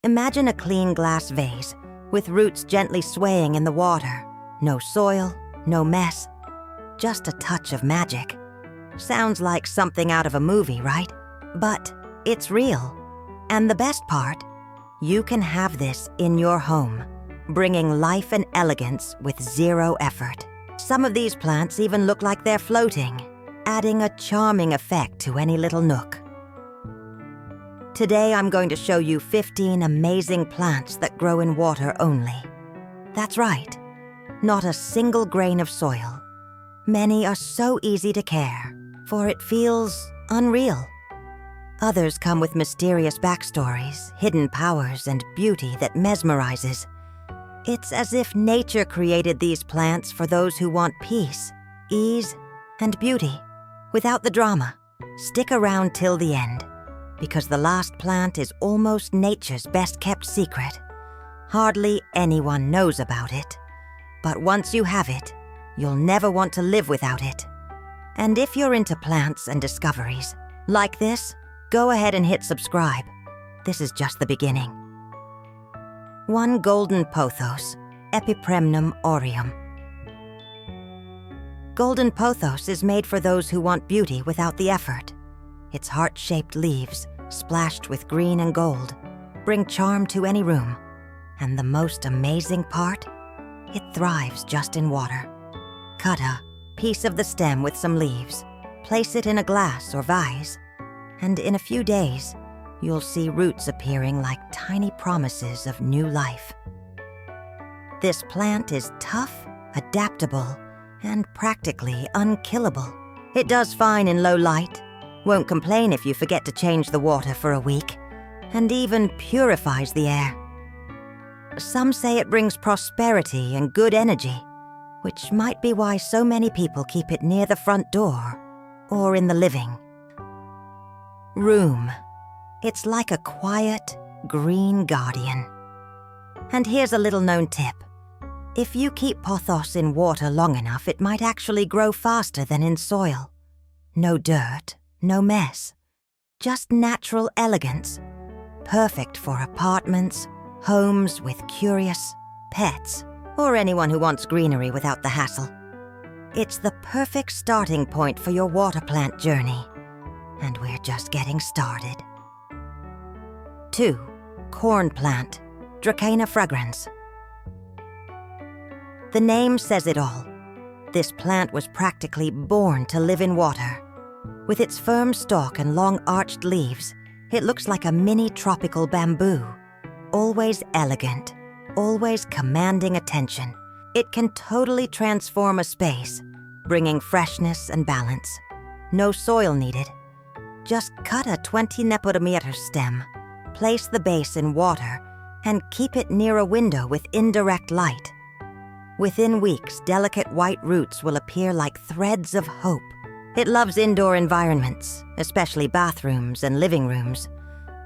Imagine a clean glass vase with roots gently swaying in the water. No soil, no mess, just a touch of magic. Sounds like something out of a movie, right? But it's real. And the best part, you can have this in your home, bringing life and elegance with zero effort. Some of these plants even look like they're floating, adding a charming effect to any little nook. Today I'm going to show you 15 amazing plants that grow in water only. That's right, not a single grain of soil. Many are so easy to care, for it feels unreal. Others come with mysterious backstories, hidden powers, and beauty that mesmerizes. It's as if nature created these plants for those who want peace, ease, and beauty, without the drama. Stick around till the end, because the last plant is almost nature's best-kept secret. Hardly anyone knows about it, but once you have it, you'll never want to live without it. And if you're into plants and discoveries like this, go ahead and hit subscribe. This is just the beginning. 1 golden pothos, Pepperomia aureum. Golden pothos is made for those who want beauty without the effort. Its heart-shaped leaves, splashed with green and gold, bring charm to any room. And the most amazing part? It thrives just in water. Cut a piece of the stem with some leaves, place it in a glass or vase, and in a few days, you'll see roots appearing like tiny promises of new life. This plant is tough, adaptable, and practically unkillable. It does fine in low light, won't complain if you forget to change the water for a week, and even purifies the air. Some say it brings prosperity and good energy, which might be why so many people keep it near the front door or in the living room. It's like a quiet, green guardian. And here's a little-known tip. If you keep pothos in water long enough, it might actually grow faster than in soil. No dirt, no mess. Just natural elegance. Perfect for apartments, homes with curious pets, or anyone who wants greenery without the hassle. It's the perfect starting point for your water plant journey. And we're just getting started. 2. Corn plant, Dracæna fragrans. The name says it all. This plant was practically born to live in water. With its firm stalk and long arched leaves, it looks like a mini tropical bamboo. Always elegant, always commanding attention. It can totally transform a space, bringing freshness and balance. No soil needed. Just cut a 20 Pepperomia stem, place the base in water, and keep it near a window with indirect light. Within weeks, delicate white roots will appear like threads of hope. It loves indoor environments, especially bathrooms and living rooms,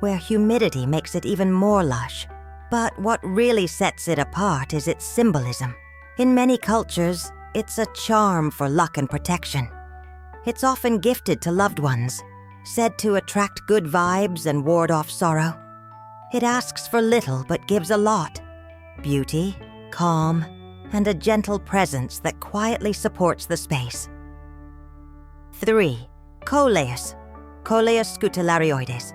where humidity makes it even more lush. But what really sets it apart is its symbolism. In many cultures, it's a charm for luck and protection. It's often gifted to loved ones, said to attract good vibes and ward off sorrow. It asks for little but gives a lot. Beauty, calm, and a gentle presence that quietly supports the space. 3. Coleus, Coleus scutellarioides.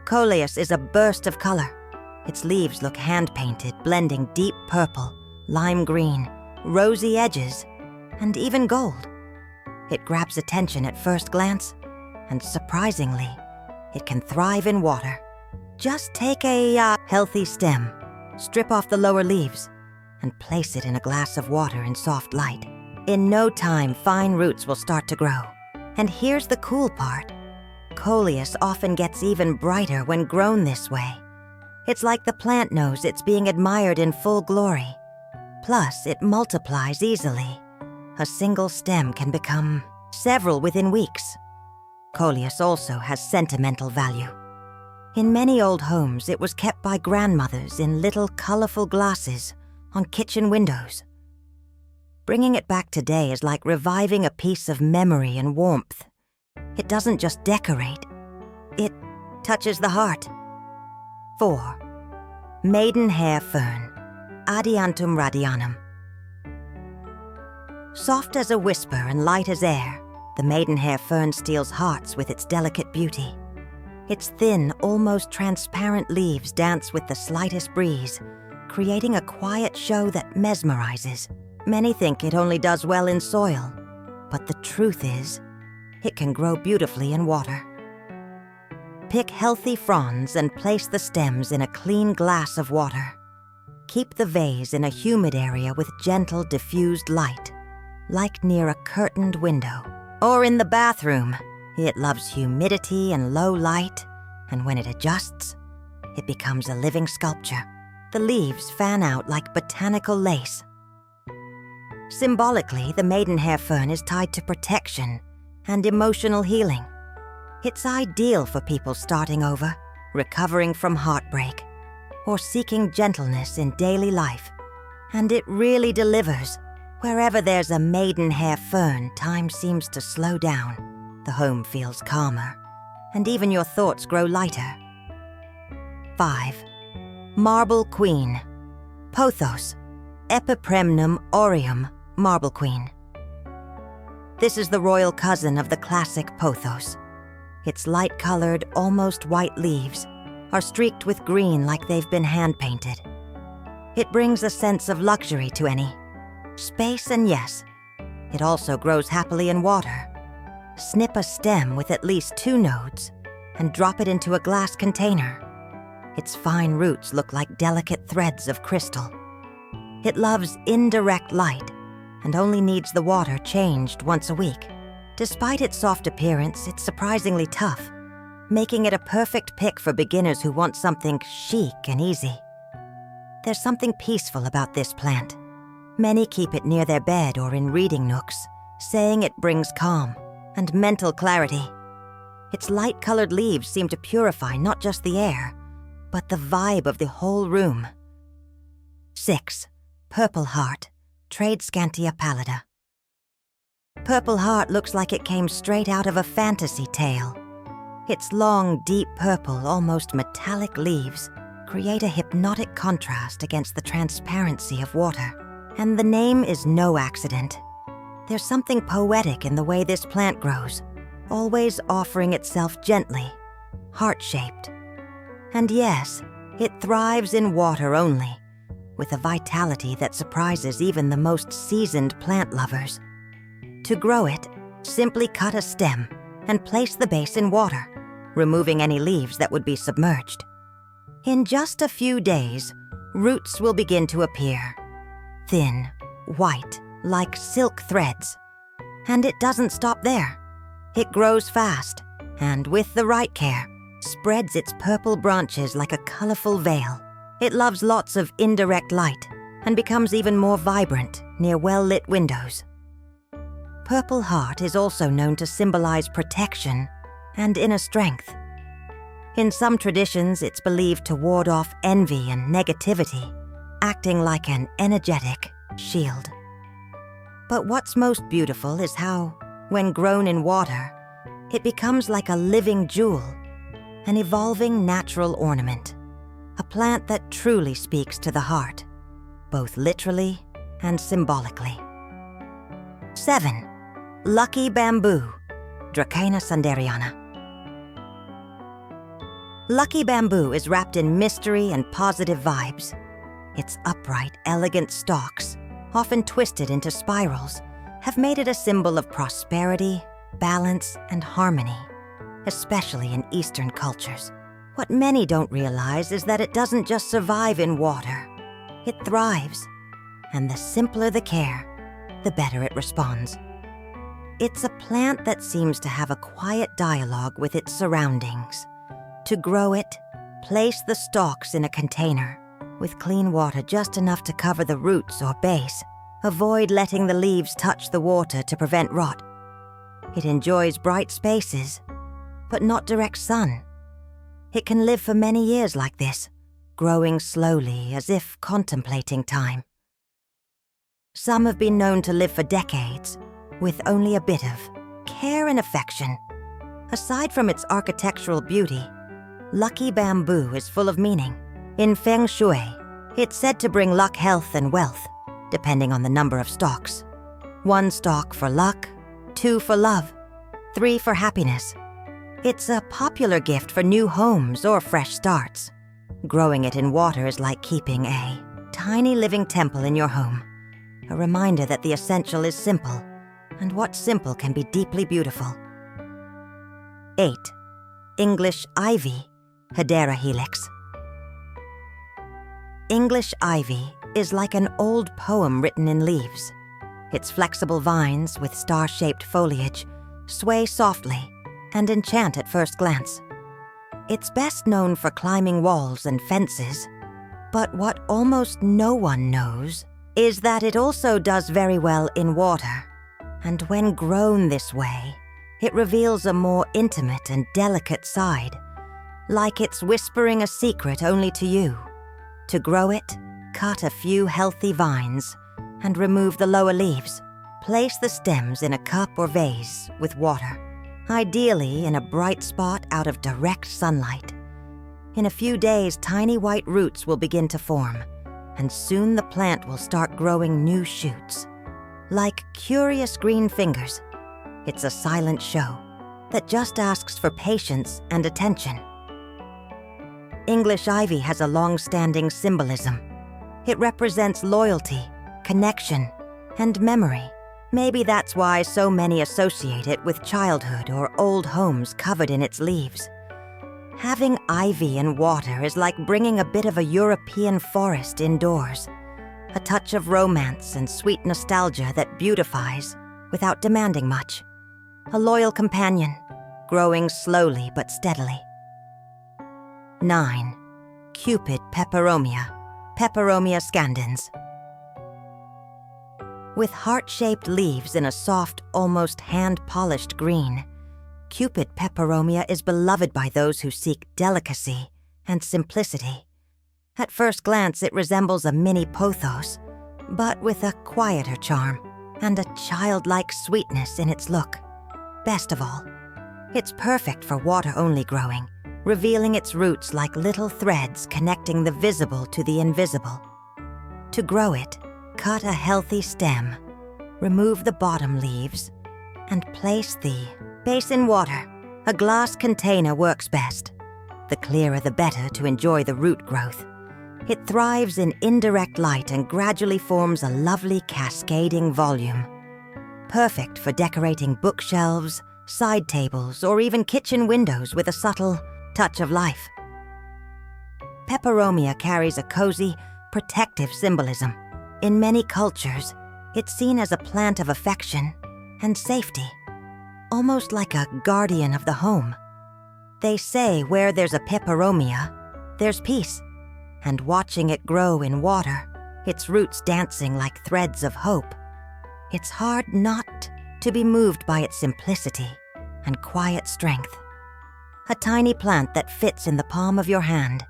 Coleus is a burst of color. Its leaves look hand-painted, blending deep purple, lime green, rosy edges, and even gold. It grabs attention at first glance, and surprisingly, it can thrive in water. Just take a healthy stem, strip off the lower leaves, and place it in a glass of water in soft light. In no time, fine roots will start to grow. And here's the cool part. Coleus often gets even brighter when grown this way. It's like the plant knows it's being admired in full glory. Plus, it multiplies easily. A single stem can become several within weeks. Coleus also has sentimental value. In many old homes, it was kept by grandmothers in little colorful glasses on kitchen windows. Bringing it back today is like reviving a piece of memory and warmth. It doesn't just decorate, it touches the heart. 4. Maidenhair Fern, Adiantum radianum. Soft as a whisper and light as air, the maidenhair fern steals hearts with its delicate beauty. Its thin, almost transparent leaves dance with the slightest breeze, creating a quiet show that mesmerizes. Many think it only does well in soil, but the truth is, it can grow beautifully in water. Pick healthy fronds and place the stems in a clean glass of water. Keep the vase in a humid area with gentle, diffused light, like near a curtained window. Or in the bathroom. It loves humidity and low light, and when it adjusts, it becomes a living sculpture. The leaves fan out like botanical lace. Symbolically, the maidenhair fern is tied to protection and emotional healing. It's ideal for people starting over, recovering from heartbreak, or seeking gentleness in daily life. And it really delivers. Wherever there's a maidenhair fern, time seems to slow down. The home feels calmer, and even your thoughts grow lighter. 5. Marble Queen, Pothos, Pepperomia aureum, Marble Queen. This is the royal cousin of the classic Pothos. Its light-colored, almost white leaves are streaked with green like they've been hand-painted. It brings a sense of luxury to any space, and yes, it also grows happily in water. Snip a stem with at least 2 nodes and drop it into a glass container. Its fine roots look like delicate threads of crystal. It loves indirect light and only needs the water changed once a week. Despite its soft appearance, it's surprisingly tough, making it a perfect pick for beginners who want something chic and easy. There's something peaceful about this plant. Many keep it near their bed or in reading nooks, saying it brings calm and mental clarity. Its light-colored leaves seem to purify not just the air, but the vibe of the whole room. 6. Purple Heart, Tradescantia pallida. Purple Heart looks like it came straight out of a fantasy tale. Its long, deep purple, almost metallic leaves create a hypnotic contrast against the transparency of water. And the name is no accident. There's something poetic in the way this plant grows, always offering itself gently, heart-shaped. And yes, it thrives in water only, with a vitality that surprises even the most seasoned plant lovers. To grow it, simply cut a stem and place the base in water, removing any leaves that would be submerged. In just a few days, roots will begin to appear. Thin, white, like silk threads. And it doesn't stop there. It grows fast, and with the right care, spreads its purple branches like a colorful veil. It loves lots of indirect light, and becomes even more vibrant near well-lit windows. Purple Heart is also known to symbolize protection and inner strength. In some traditions, it's believed to ward off envy and negativity, acting like an energetic shield. But what's most beautiful is how, when grown in water, it becomes like a living jewel, an evolving natural ornament, a plant that truly speaks to the heart, both literally and symbolically. 7. Lucky Bamboo, Dracaena sanderiana. Lucky Bamboo is wrapped in mystery and positive vibes. Its upright, elegant stalks, often twisted into spirals, have made it a symbol of prosperity, balance, and harmony, especially in Eastern cultures. What many don't realize is that it doesn't just survive in water. It thrives, and the simpler the care, the better it responds. It's a plant that seems to have a quiet dialogue with its surroundings. To grow it, place the stalks in a container, with clean water just enough to cover the roots or base. Avoid letting the leaves touch the water to prevent rot. It enjoys bright spaces, but not direct sun. It can live for many years like this, growing slowly as if contemplating time. Some have been known to live for decades, with only a bit of care and affection. Aside from its architectural beauty, Lucky bamboo is full of meaning. In Feng Shui, it's said to bring luck, health, and wealth, depending on the number of stalks. 1 stalk for luck, 2 for love, 3 for happiness. It's a popular gift for new homes or fresh starts. Growing it in water is like keeping a tiny living temple in your home, a reminder that the essential is simple, and what simple can be deeply beautiful. 8. English ivy, Hedera helix. English ivy is like an old poem written in leaves. Its flexible vines with star-shaped foliage sway softly and enchant at first glance. It's best known for climbing walls and fences, but what almost no one knows is that it also does very well in water. And when grown this way, it reveals a more intimate and delicate side, like it's whispering a secret only to you. To grow it, cut a few healthy vines and remove the lower leaves. Place the stems in a cup or vase with water, ideally in a bright spot out of direct sunlight. In a few days, tiny white roots will begin to form, and soon the plant will start growing new shoots. Like curious green fingers, it's a silent show that just asks for patience and attention. English ivy has a long-standing symbolism. It represents loyalty, connection, and memory. Maybe that's why so many associate it with childhood or old homes covered in its leaves. Having ivy in water is like bringing a bit of a European forest indoors. A touch of romance and sweet nostalgia that beautifies without demanding much. A loyal companion, growing slowly but steadily. 9. Cupid Pepperomia, Pepperomia scandens. With heart-shaped leaves in a soft, almost hand-polished green, Cupid Pepperomia is beloved by those who seek delicacy and simplicity. At first glance, it resembles a mini Pothos, but with a quieter charm and a childlike sweetness in its look. Best of all, it's perfect for water-only growing, revealing its roots like little threads connecting the visible to the invisible. To grow it, cut a healthy stem, remove the bottom leaves, and place the base in water. A glass container works best. The clearer the better to enjoy the root growth. It thrives in indirect light and gradually forms a lovely cascading volume. Perfect for decorating bookshelves, side tables, or even kitchen windows with a subtle touch of life. Pepperomia carries a cozy, protective symbolism. In many cultures, it's seen as a plant of affection and safety, almost like a guardian of the home. They say where there's a Pepperomia, there's peace, and watching it grow in water, its roots dancing like threads of hope, it's hard not to be moved by its simplicity and quiet strength. A tiny plant that fits in the palm of your hand,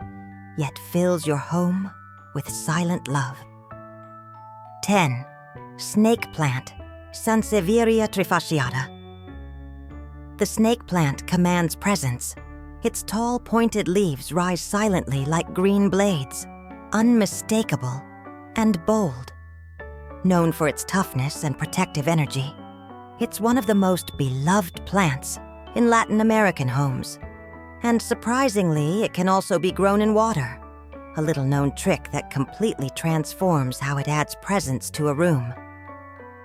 yet fills your home with silent love. 10. Snake plant, Sansevieria trifasciata. The snake plant commands presence. Its tall, pointed leaves rise silently like green blades, unmistakable and bold. Known for its toughness and protective energy, it's one of the most beloved plants in Latin American homes. And surprisingly, it can also be grown in water, a little-known trick that completely transforms how it adds presence to a room.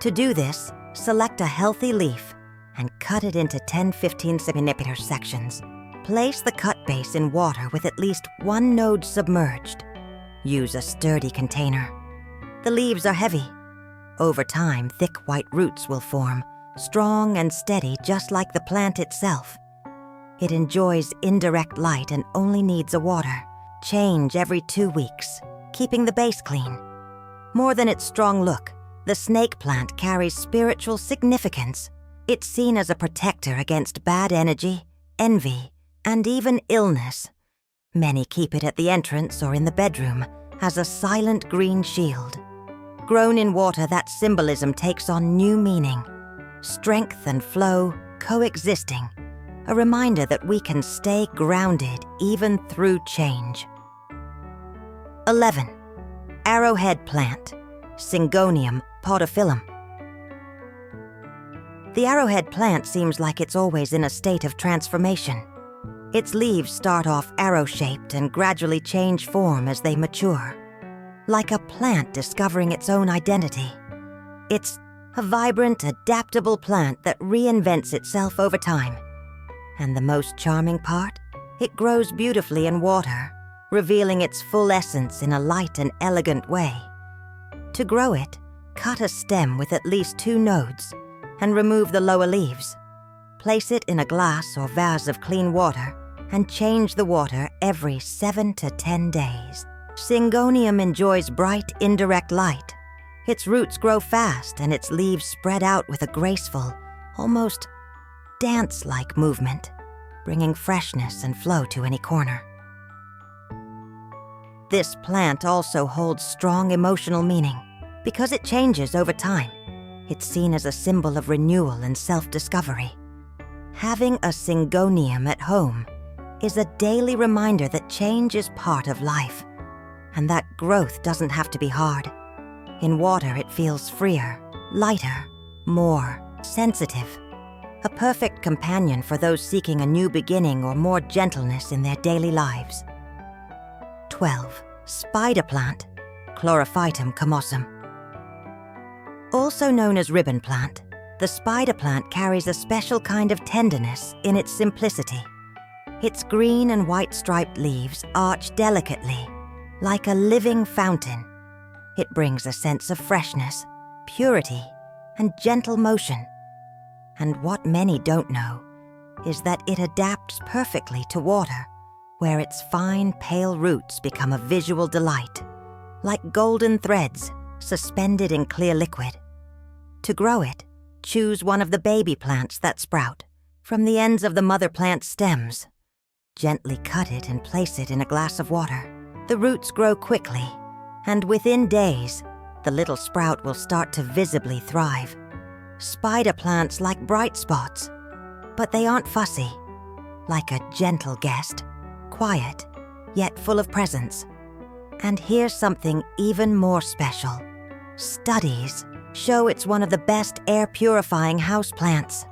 To do this, select a healthy leaf and cut it into 10-15 cm sections. Place the cut base in water with at least one node submerged. Use a sturdy container. The leaves are heavy. Over time, thick white roots will form, strong and steady just like the plant itself. It enjoys indirect light and only needs a water. Change every 2 weeks, keeping the base clean. More than its strong look, the snake plant carries spiritual significance. It's seen as a protector against bad energy, envy, and even illness. Many keep it at the entrance or in the bedroom as a silent green shield. Grown in water, that symbolism takes on new meaning. Strength and flow coexisting, a reminder that we can stay grounded even through change. 11. Arrowhead plant, Syngonium podophyllum. The arrowhead plant seems like it's always in a state of transformation. Its leaves start off arrow-shaped and gradually change form as they mature, like a plant discovering its own identity. It's a vibrant, adaptable plant that reinvents itself over time. And the most charming part? It grows beautifully in water, revealing its full essence in a light and elegant way. To grow it, cut a stem with at least 2 nodes and remove the lower leaves. Place it in a glass or vase of clean water and change the water every 7 to 10 days. Syngonium enjoys bright, indirect light. Its roots grow fast and its leaves spread out with a graceful, almost dance-like movement, bringing freshness and flow to any corner. This plant also holds strong emotional meaning. Because it changes over time, it's seen as a symbol of renewal and self-discovery. Having a Syngonium at home is a daily reminder that change is part of life, and that growth doesn't have to be hard. In water, it feels freer, lighter, more sensitive. A perfect companion for those seeking a new beginning or more gentleness in their daily lives. 12. Spider plant, Chlorophytum comosum. Also known as ribbon plant, the spider plant carries a special kind of tenderness in its simplicity. Its green and white striped leaves arch delicately, like a living fountain. It brings a sense of freshness, purity, and gentle motion. And what many don't know is that it adapts perfectly to water, where its fine, pale roots become a visual delight, like golden threads suspended in clear liquid. To grow it, choose one of the baby plants that sprout from the ends of the mother plant's stems. Gently cut it and place it in a glass of water. The roots grow quickly, and within days, the little sprout will start to visibly thrive. Spider plants like bright spots, but they aren't fussy. Like a gentle guest, quiet, yet full of presence. And here's something even more special. Studies show it's one of the best air-purifying houseplants.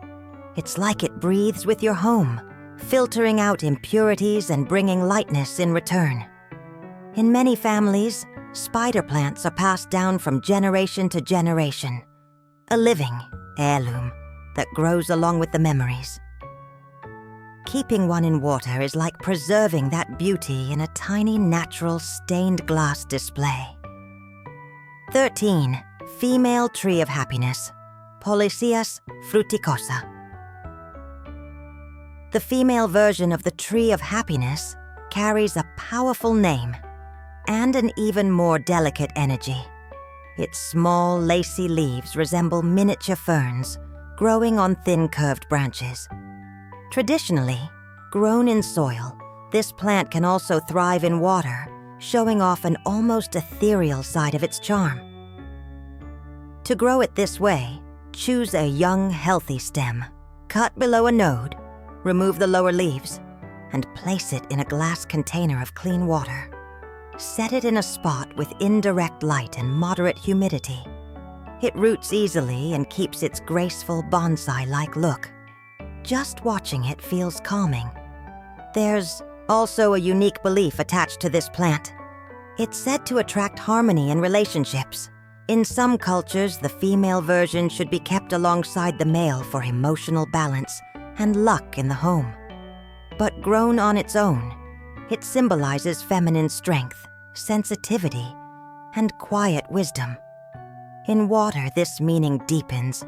It's like it breathes with your home, filtering out impurities and bringing lightness in return. In many families, spider plants are passed down from generation to generation, a living heirloom that grows along with the memories. Keeping one in water is like preserving that beauty in a tiny natural stained glass display. 13. Female tree of happiness, Polycias fruticosa. The female version of the tree of happiness carries a powerful name and an even more delicate energy. Its small, lacy leaves resemble miniature ferns, growing on thin, curved branches. Traditionally, grown in soil, this plant can also thrive in water, showing off an almost ethereal side of its charm. To grow it this way, choose a young, healthy stem, cut below a node, remove the lower leaves, and place it in a glass container of clean water. Set it in a spot with indirect light and moderate humidity. It roots easily and keeps its graceful bonsai-like look. Just watching it feels calming. There's also a unique belief attached to this plant. It's said to attract harmony in relationships. In some cultures, the female version should be kept alongside the male for emotional balance and luck in the home. But grown on its own, it symbolizes feminine strength, sensitivity, and quiet wisdom. In water, this meaning deepens.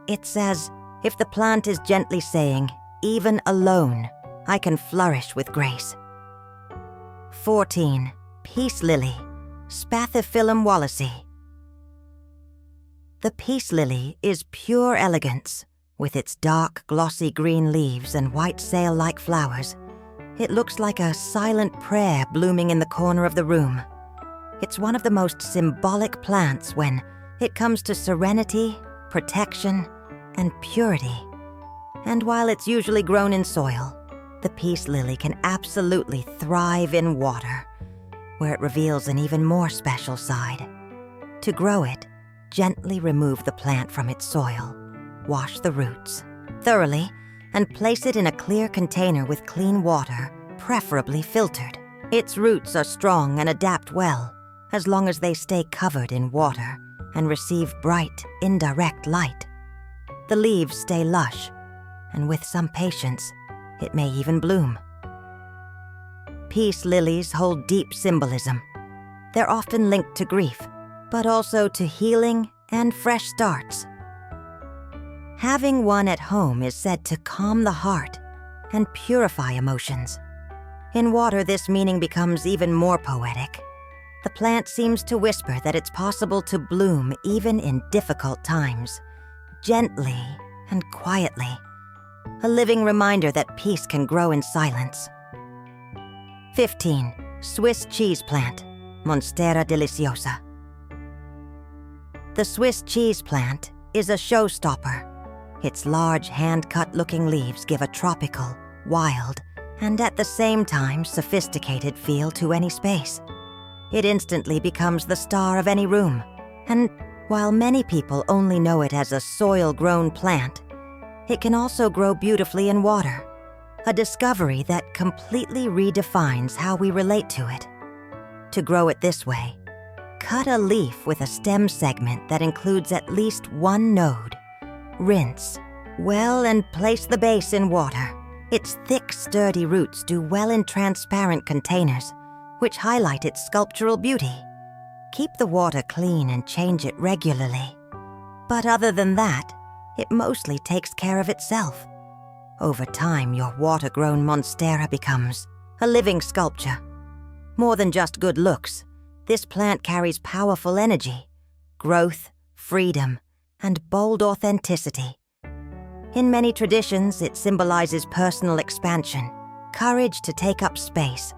It's as if the plant is gently saying, even alone, I can flourish with grace. 14. Peace lily, Spathiphyllum wallacei. The peace lily is pure elegance. With its dark, glossy green leaves and white sail-like flowers, it looks like a silent prayer blooming in the corner of the room. It's one of the most symbolic plants when it comes to serenity, protection, and purity. And while it's usually grown in soil, the peace lily can absolutely thrive in water, where it reveals an even more special side. To grow it, gently remove the plant from its soil, wash the roots thoroughly, and place it in a clear container with clean water, preferably filtered. Its roots are strong and adapt well, as long as they stay covered in water and receive bright, indirect light. The leaves stay lush, and with some patience, it may even bloom. Peace lilies hold deep symbolism. They're often linked to grief, but also to healing and fresh starts. Having one at home is said to calm the heart and purify emotions. In water, this meaning becomes even more poetic. The plant seems to whisper that it's possible to bloom even in difficult times, gently and quietly, a living reminder that peace can grow in silence. 15. Swiss cheese plant, Monstera delissiosa. The Swiss cheese plant is a showstopper. Its large, hand-cut-looking leaves give a tropical, wild, and at the same time sophisticated feel to any space. It instantly becomes the star of any room, and while many people only know it as a soil-grown plant, it can also grow beautifully in water, a discovery that completely redefines how we relate to it. To grow it this way, cut a leaf with a stem segment that includes at least one node. Rinse well and place the base in water. Its thick, sturdy roots do well in transparent containers, which highlight its sculptural beauty. Keep the water clean and change it regularly. But other than that, it mostly takes care of itself. Over time, your water-grown Monstera becomes a living sculpture. More than just good looks, this plant carries powerful energy, growth, freedom, and bold authenticity. In many traditions, it symbolizes personal expansion, courage to take up space,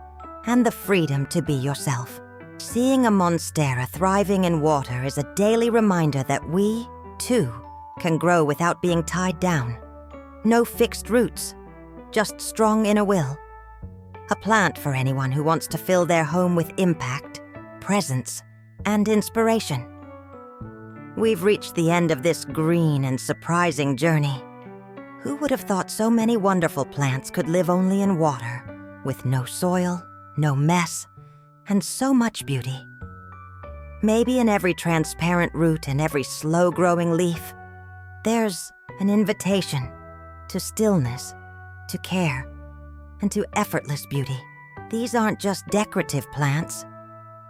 and the freedom to be yourself. Seeing a Monstera thriving in water is a daily reminder that we, too, can grow without being tied down. No fixed roots, just strong inner will. A plant for anyone who wants to fill their home with impact, presence, and inspiration. We've reached the end of this green and surprising journey. Who would have thought so many wonderful plants could live only in water, with no soil, no mess, and so much beauty? Maybe in every transparent root and every slow-growing leaf, there's an invitation to stillness, to care, and to effortless beauty. These aren't just decorative plants.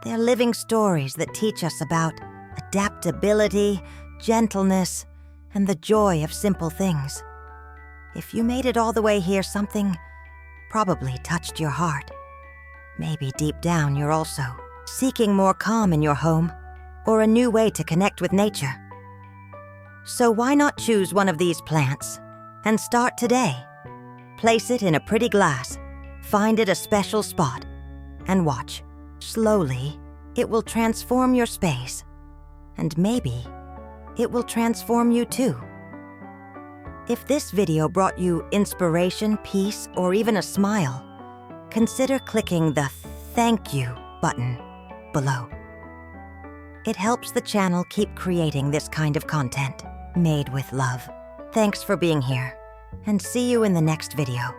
They're living stories that teach us about adaptability, gentleness, and the joy of simple things. If you made it all the way here, something probably touched your heart. Maybe deep down you're also seeking more calm in your home or a new way to connect with nature. So why not choose one of these plants and start today? Place it in a pretty glass, find it a special spot, and watch. Slowly, it will transform your space, and maybe it will transform you too. If this video brought you inspiration, peace, or even a smile, consider clicking the Thank You button below. It helps the channel keep creating this kind of content, made with love. Thanks for being here, and see you in the next video.